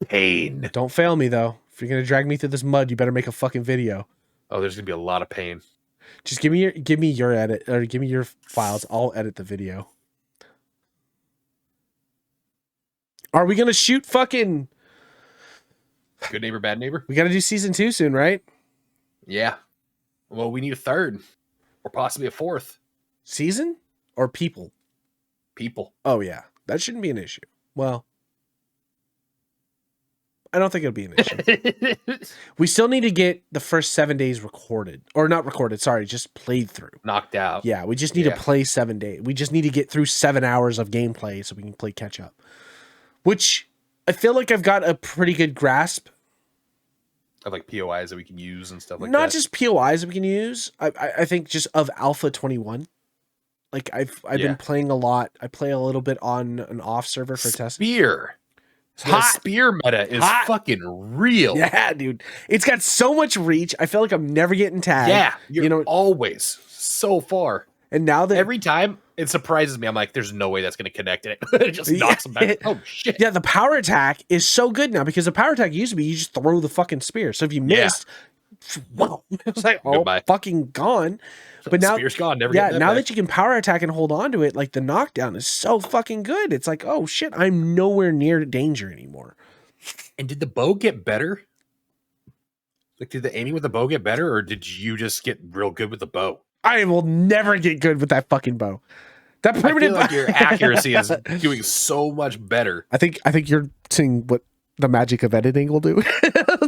Pain. Don't fail me though. If you're gonna drag me through this mud, you better make a fucking video. Oh, there's gonna be a lot of pain. Just give me your edit, or give me your files. I'll edit the video. Are we gonna shoot fucking Good Neighbor, Bad Neighbor? We gotta do season 2 soon, right? Yeah. Well, we need a 3rd, or possibly a 4th. Season or people? People. Oh yeah, that shouldn't be an issue. Well, I don't think it'll be an issue. We still need to get the first 7 days recorded. Or not recorded, sorry, just played through. Knocked out. Yeah, we just need to play 7 days. We just need to get through 7 hours of gameplay so we can play catch up. Which I feel like I've got a pretty good grasp. Of like POIs that we can use and stuff like that. Not just POIs that we can use. I think just of Alpha 21. Like I've been playing a lot. I play a little bit on an off server for testing. Spear. The spear meta is fucking real. Yeah, dude. It's got so much reach. I feel like I'm never getting tagged. Yeah, you're always so far. And now that every time it surprises me, I'm like, there's no way that's going to connect it. It just knocks them back. Oh, shit. Yeah, the power attack is so good now, because the power attack used to be you just throw the fucking spear. So if you missed, whoa, it was like, goodbye. Fucking gone. But now, spear's gone. Never now that you can power attack and hold on to it, like the knockdown is so fucking good. It's like, oh shit, I'm nowhere near danger anymore. And did the bow get better? Like, did the aiming with the bow get better, or did you just get real good with the bow? I will never get good with that fucking bow. That primitive, I feel like your accuracy is doing so much better. I think you're seeing what the magic of editing will do.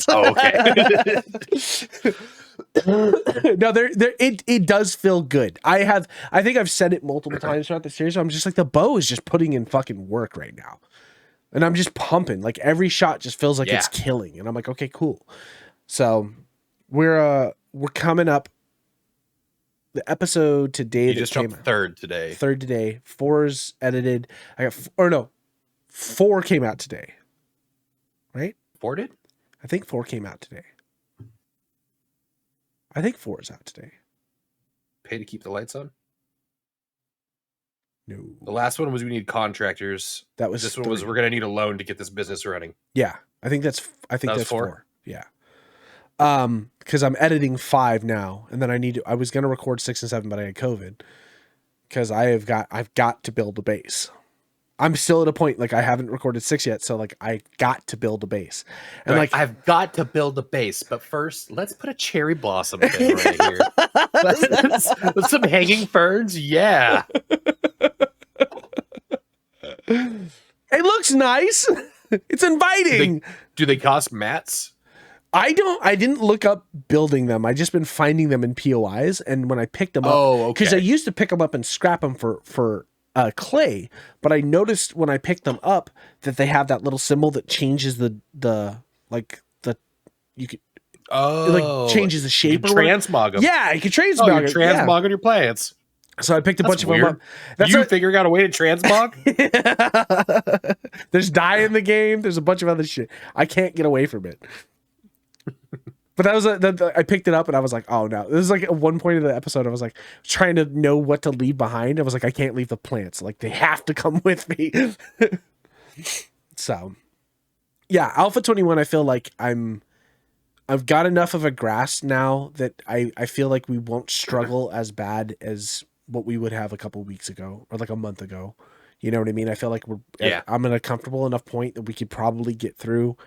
Oh, okay. No, it does feel good. I think I've said it multiple times throughout the series. So I'm just like, the bow is just putting in fucking work right now. And I'm just pumping. Like every shot just feels like it's killing. And I'm like, okay, cool. So we're coming up. The episode today you just jumped third today. Third today. 4's edited. I got 4 came out today. Right? 4 did? I think 4 came out today. I think 4 is out today. Pay to keep the lights on? No. The last one was we need contractors. That was this one was we're gonna need a loan to get this business running. Yeah. I think that's 4. Yeah. Because I'm editing 5 now, and then I was gonna record 6 and 7, but I had COVID. Because I've got to build a base. I'm still at a point like I haven't recorded 6 yet, so like I got to build a base. And right. like I've got to build a base, but first let's put a cherry blossom thing right here. Let's some hanging ferns, yeah. It looks nice. It's inviting. Do they cost mats? I didn't look up building them. I just been finding them in POIs, and when I picked them up, because I used to pick them up and scrap them for clay, but I noticed when I picked them up that they have that little symbol that changes the changes the shape. You can transmog them. Yeah, you can transmog it. Transmog on your plants. So I picked a bunch of them up. You figuring out a way to transmog? There's dye in the game. There's a bunch of other shit. I can't get away from it. But that was I picked it up and I was like, oh no. This is like at one point in the episode, I was like trying to know what to leave behind. I was like, I can't leave the plants. Like they have to come with me. So yeah, Alpha 21, I feel like I've got enough of a grasp now that I feel like we won't struggle as bad as what we would have a couple weeks ago or like a month ago. You know what I mean? I feel like I'm at a comfortable enough point that we could probably get through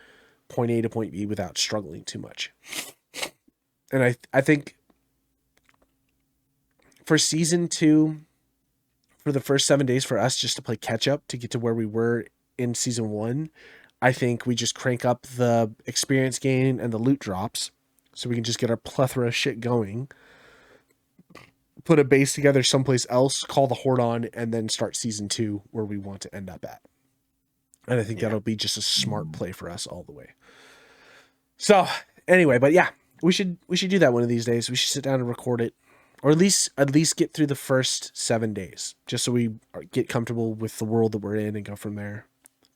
point A to point B without struggling too much. And I think for season 2, for the first 7 days for us just to play catch up to get to where we were in season 1, I think we just crank up the experience gain and the loot drops so we can just get our plethora of shit going, put a base together someplace else, call the horde on, and then start season 2 where we want to end up at. And I think that'll be just a smart play for us all the way. So anyway, but yeah, we should do that one of these days. We should sit down and record it, or at least get through the first 7 days, just so we get comfortable with the world that we're in and go from there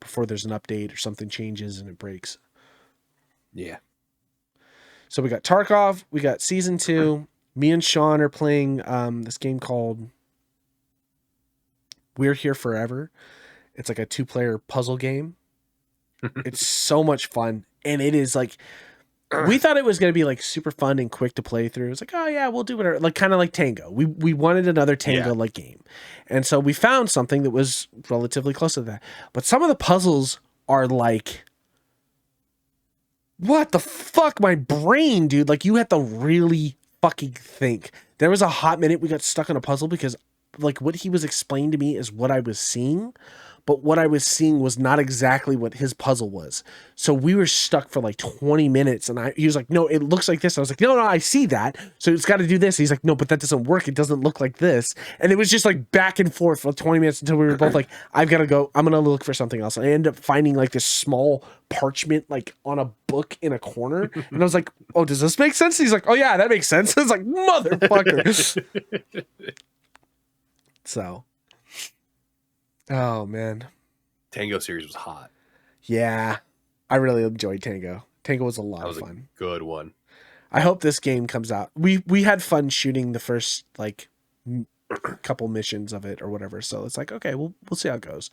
before there's an update or something changes and it breaks. Yeah. So we got Tarkov, we got season 2. Me and Sean are playing this game called We're Here Forever. It's like a 2-player puzzle game. It's so much fun. And it is like, we thought it was going to be like super fun and quick to play through. It's like, oh yeah, we'll do whatever. Like kind of like Tango. We wanted another Tango like game. And so we found something that was relatively close to that. But some of the puzzles are like, what the fuck, my brain, dude? Like you have to really fucking think. There was a hot minute we got stuck on a puzzle because like what he was explaining to me is what I was seeing, but what I was seeing was not exactly what his puzzle was. So we were stuck for like 20 minutes and he was like, no, it looks like this. I was like, no, I see that. So it's got to do this. He's like, no, but that doesn't work. It doesn't look like this. And it was just like back and forth for 20 minutes until we were both like, I've got to go. I'm going to look for something else. And I ended up finding like this small parchment, like on a book in a corner. And I was like, oh, does this make sense? He's like, oh yeah, that makes sense. I was like, motherfucker. So, oh man, Tango series was hot. Yeah, I really enjoyed Tango. Tango was a lot of fun. A good one. I hope this game comes out. We had fun shooting the first like couple missions of it or whatever. So it's like, okay, we'll see how it goes.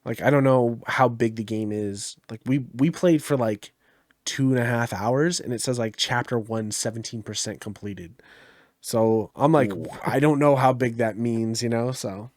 Like I don't know how big the game is. Like we played for like 2.5 hours, and it says like chapter 1 17% completed. So I'm like, ooh. I don't know how big that means, you know, so.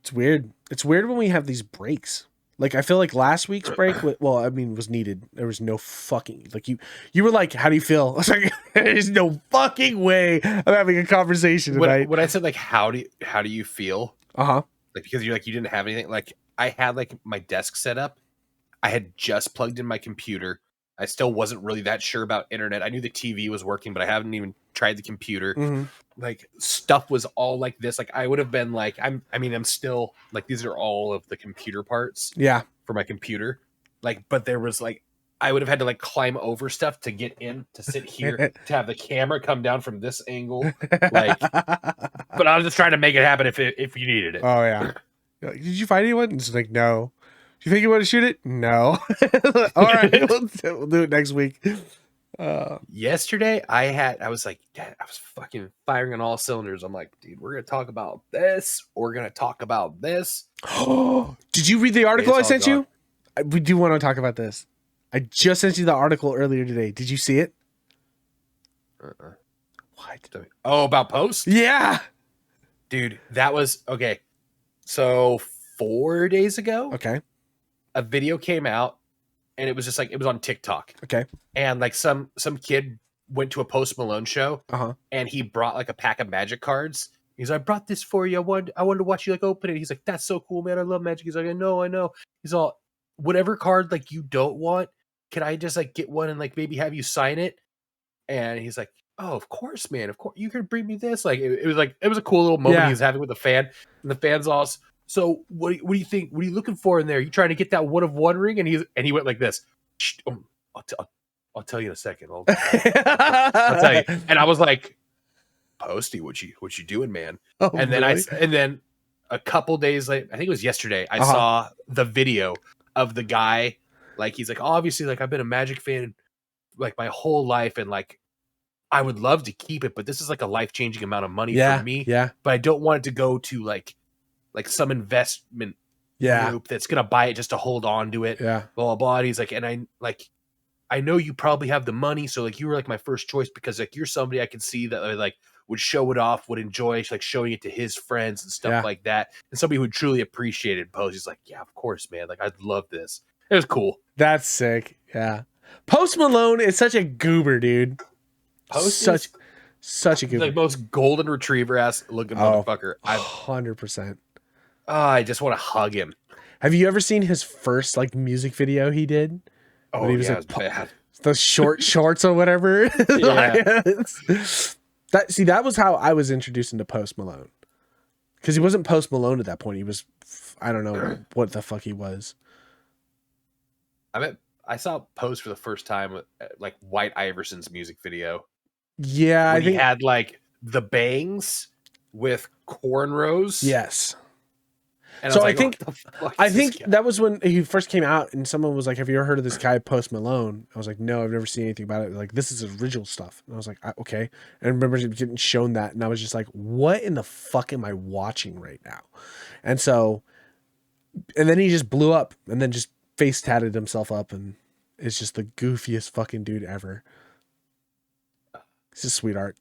It's weird. It's weird when we have these breaks. Like, I feel like last week's break, well, I mean, was needed. There was no fucking, like, you were like, how do you feel? I was like, there's no fucking way I'm having a conversation tonight. When I said, like, how do you feel? Uh-huh. Like, because you didn't have anything. Like, I had, like, my desk set up, I had just plugged in my computer. I still wasn't really that sure about internet. I knew the TV was working, but I haven't even tried the computer. Mm-hmm. Like stuff was all like this. Like I would have been like, I'm still like, these are all of the computer parts for my computer. Like, but there was like, I would have had to like climb over stuff to get in, to sit here, to have the camera come down from this angle. Like, but I was just trying to make it happen if you needed it. Oh yeah. Did you find anyone? It's like, no. Do you think you want to shoot it? No. All right, we'll do it next week. Yesterday, I was like, Dad, I was fucking firing on all cylinders. I'm like, dude, we're gonna talk about this. We're gonna talk about this. Did you read the article I sent you? We do want to talk about this. I just sent you the article earlier today. Did you see it? What? Oh, about Post? Yeah. Dude, that was okay. So 4 days ago, a video came out, and it was just like, it was on TikTok. Okay. And like some kid went to a Post Malone show, and he brought like a pack of Magic cards. He's like, I brought this for you. I wanted to watch you like open it. He's like, that's so cool, man. I love Magic. He's like, I know. He's all, whatever card like you don't want, can I just like get one and like maybe have you sign it? And he's like, oh, of course, man. Of course, you can bring me this. Like it was a cool little moment he was having with the fan. And the fan's all, so what do you think? What are you looking for in there? You trying to get that one of one ring? And he went like this. I'll tell you in a second. I'll tell you. And I was like, Posty, what you doing, man? Oh, and then really? and then a couple days later, I think it was yesterday, I saw the video of the guy. Like he's like, obviously, like I've been a Magic fan like my whole life, and like I would love to keep it, but this is like a life-changing amount of money for me. Yeah. But I don't want it to go to like some investment group that's gonna buy it just to hold on to it. Yeah. Blah blah blah. And he's like, and I know you probably have the money, so like you were like my first choice because like you're somebody I could see that like would show it off, would enjoy like showing it to his friends and stuff like that, and somebody who would truly appreciate it. Post, he's like, yeah, of course, man. Like I'd love this. It was cool. That's sick. Yeah. Post Malone is such a goober, dude. Such a goober. Like most golden retriever ass looking motherfucker. 100%. I just want to hug him. Have you ever seen his first like music video he did? Oh, when he was, yeah, like, it was bad. The short shorts or whatever. Yeah. That was how I was introduced into Post Malone. Because he wasn't Post Malone at that point. He was, I don't know what the fuck he was. I saw Post for the first time with like White Iverson's music video. Yeah, I think he had like the bangs with cornrows. Yes. And so I think that was when he first came out, and someone was like, "Have you ever heard of this guy Post Malone?" I was like, "No, I've never seen anything about it." Like, this is original stuff. And I was like, "Okay." And I remember getting shown that, and I was just like, "What in the fuck am I watching right now?" And so, and then he just blew up, and then just face tatted himself up, and is just the goofiest fucking dude ever. He's a sweetheart.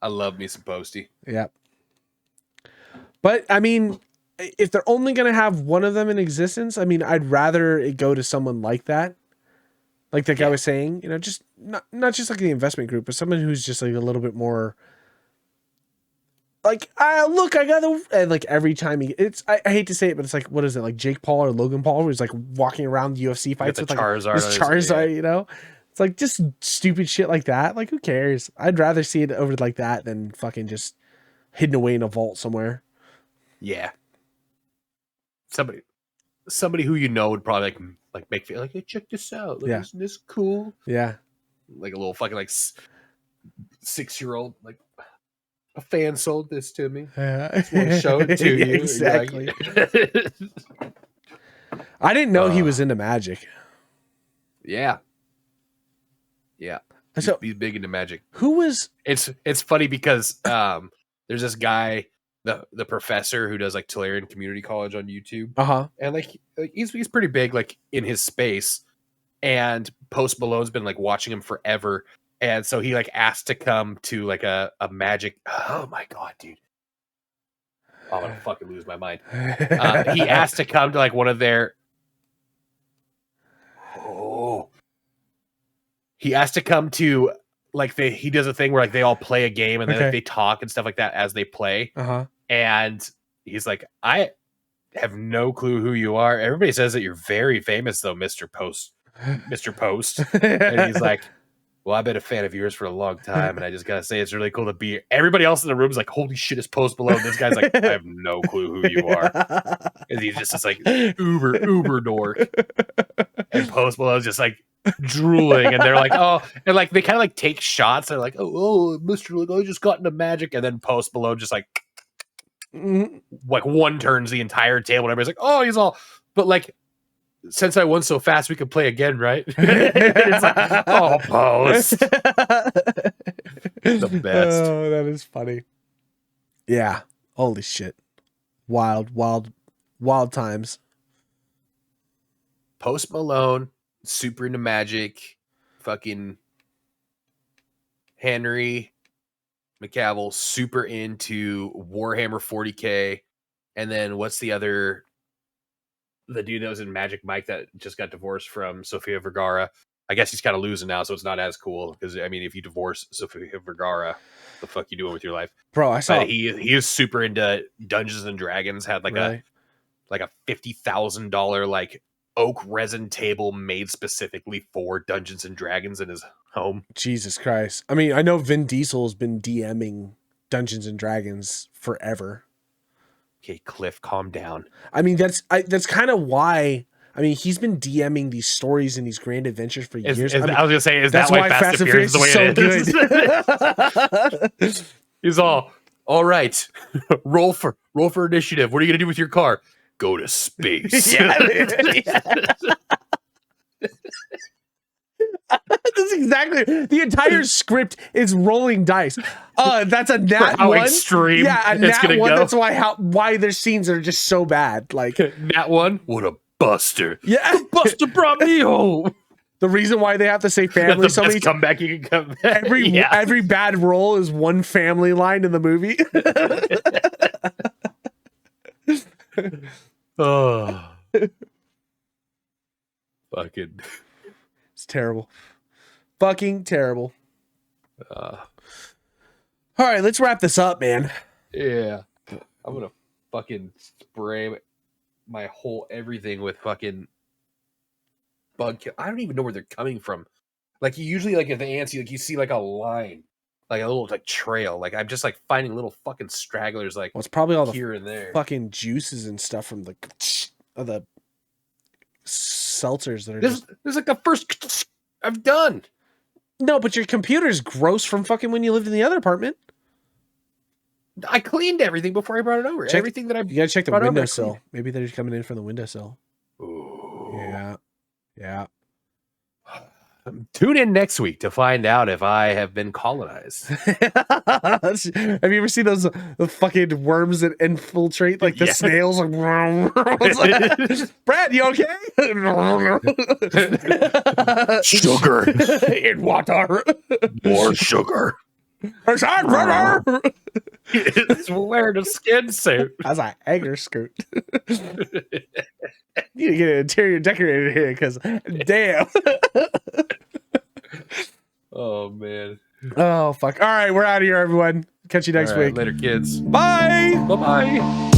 I love me some Posty. Yep. But I mean, if they're only going to have one of them in existence, I mean, I'd rather it go to someone like that. Like the guy was saying, you know, just not just like the investment group, but someone who's just like a little bit more like, look, I got the, and like every time I hate to say it, but it's like, what is it? Like Jake Paul or Logan Paul, who's like walking around UFC fights with like this Charizard, you know? It's like just stupid shit like that. Like, who cares? I'd rather see it over like that than fucking just hidden away in a vault somewhere. Yeah. Somebody who you know would probably like make feel like, hey, check this out. Like, isn't this cool? Yeah. Like a little fucking like 6-year-old, like a fan sold this to me. I just want to show it to you. Exactly. I didn't know he was into Magic. Yeah. Yeah. So he's big into Magic. Who was? It's funny because there's this guy, the professor who does like Tulare Community College on YouTube. And like he's pretty big like in his space. And Post Malone's been like watching him forever. And so he like asked to come to like a Magic. Oh my god, dude. Oh, I'm gonna fucking lose my mind. He asked to come to like one of their he asked to come to like he does a thing where like they all play a game and then like, they talk and stuff like that as they play. And he's like, have no clue who you are. Everybody says that you're very famous, though, Mr. Post. Mr. Post. And he's like, well, I've been a fan of yours for a long time, and I just gotta say it's really cool to be here. Everybody else in the room is like, holy shit, it's Post Malone. This guy's like, I have no clue who you are. And he's just this like uber dork. And Post Malone's just like drooling, and they're like, oh, and like they kind of like take shots. They're like, oh, Mr. Like, I just got into magic, and then Post Malone just like one turns the entire table, and everybody's like, oh, he's all, but like, since I won so fast, we could play again, right? It's like, oh, Post. The best. Oh, that is funny. Yeah. Holy shit. Wild times. Post Malone, super into magic, fucking Henry McCavill, super into Warhammer 40K, and then what's the dude that was in Magic Mike that just got divorced from Sofia Vergara? I guess he's kind of losing now, so it's not as cool. Because I mean, if you divorce Sofia Vergara, the fuck you doing with your life, bro? I saw he is super into Dungeons and Dragons. Had like a $50,000 like oak resin table made specifically for Dungeons and Dragons in his home. Jesus Christ! I mean, I know Vin Diesel has been DMing Dungeons and Dragons forever. Okay, Cliff, calm down. I mean, that's kind of why. I mean, he's been DMing these stories and these grand adventures for years. I was gonna say, is that why Fast and Furious is the way it is? He's all right. Roll for initiative. What are you gonna do with your car? Go to space. That's exactly the entire script is rolling dice. That's a nat how one. Extreme. Yeah, a nat one. Go. That's why their scenes are just so bad. Like nat one. What a buster. Yeah, Buster brought me home. The reason why they have to say family so many comeback you can come back. Every bad roll is one family line in the movie. Oh, fucking. It's terrible. Fucking terrible. All right, let's wrap this up, man. Yeah. I'm going to fucking spray my whole everything with fucking bug kill. I don't even know where they're coming from. Like, you usually, like, if the ants, you see, like, a line. Like, a little, like, trail. Like, I'm just, like, finding little fucking stragglers, like, well, it's probably all here and there. Fucking juices and stuff from the seltzers that are This is like the first I've done. No, but your computer's gross from fucking when you lived in the other apartment. I cleaned everything before I brought it over. Everything that you gotta check the windowsill. Maybe they're coming in from the windowsill. Ooh. Yeah. Tune in next week to find out if I have been colonized. Have you ever seen those fucking worms that infiltrate like the snails? Like, Brad, you okay? Sugar in water. More sugar. It's wearing a skin suit. That's an egger skirt. You need to get an interior decorator here because damn. Oh man. Oh fuck. All right, we're out of here, everyone. Catch you next week. Later, kids. Bye. Bye-bye.